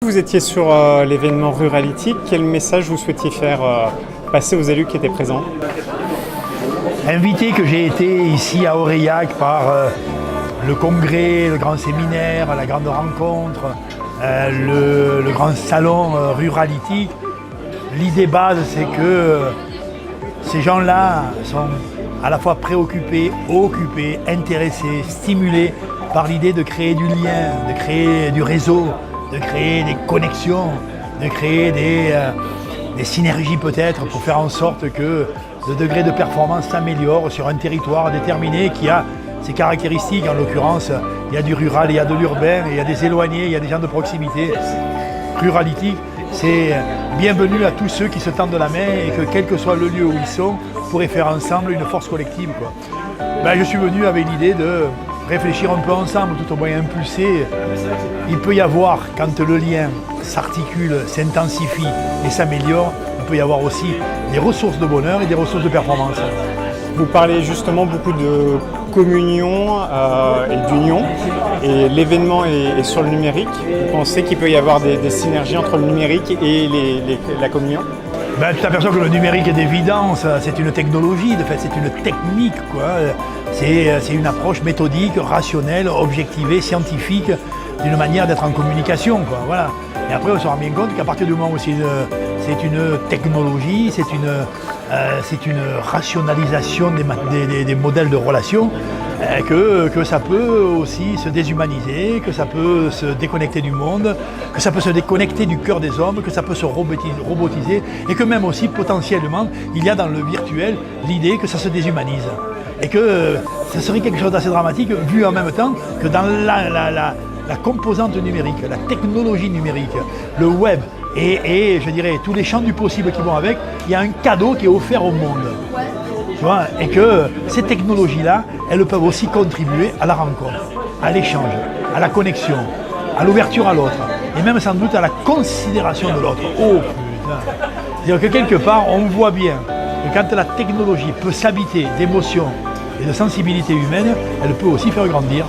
Vous étiez sur l'événement Rurality. Quel message vous souhaitiez faire passer aux élus qui étaient présents? Invité que j'ai été ici à Aurillac par le congrès, le grand séminaire, la grande rencontre, le grand salon Rurality, l'idée base c'est que ces gens-là sont à la fois préoccupés, occupés, intéressés, stimulés par l'idée de créer du lien, de créer du réseau, de créer des connexions, de créer des synergies peut-être pour faire en sorte que le degré de performance s'améliore sur un territoire déterminé qui a ses caractéristiques. En l'occurrence, il y a du rural, il y a de l'urbain, il y a des éloignés, il y a des gens de proximité. Rurality, c'est bienvenue à tous ceux qui se tendent la main et que quel que soit le lieu où ils sont, pourraient faire ensemble une force collective, quoi. Je suis venu avec l'idée de réfléchir un peu ensemble, tout au moins impulser. Il peut y avoir, quand le lien s'articule, s'intensifie et s'améliore, il peut y avoir aussi des ressources de bonheur et des ressources de performance. Vous parlez justement beaucoup de communion et d'union, et l'événement est sur le numérique. Vous pensez qu'il peut y avoir des synergies entre le numérique et la communion? Tu t'aperçois que le numérique est d'évidence, c'est une technologie, de fait c'est une technique, quoi. C'est une approche méthodique, rationnelle, objectivée, scientifique, d'une manière d'être en communication, quoi. Voilà. Et après on se rend bien compte qu'à partir du moment où c'est une technologie, c'est une rationalisation des modèles de relations, que ça peut aussi se déshumaniser, que ça peut se déconnecter du monde, que ça peut se déconnecter du cœur des hommes, que ça peut se robotiser, et que même aussi potentiellement il y a dans le virtuel l'idée que ça se déshumanise. Et que ça serait quelque chose d'assez dramatique vu en même temps que dans la composante numérique, la technologie numérique, le web et je dirais tous les champs du possible qui vont avec, il y a un cadeau qui est offert au monde. Tu vois, et que ces technologies-là, elles peuvent aussi contribuer à la rencontre, à l'échange, à la connexion, à l'ouverture à l'autre, et même sans doute à la considération de l'autre. Oh putain! C'est-à-dire que quelque part, on voit bien que quand la technologie peut s'habiter d'émotions et de sensibilité humaine, elle peut aussi faire grandir.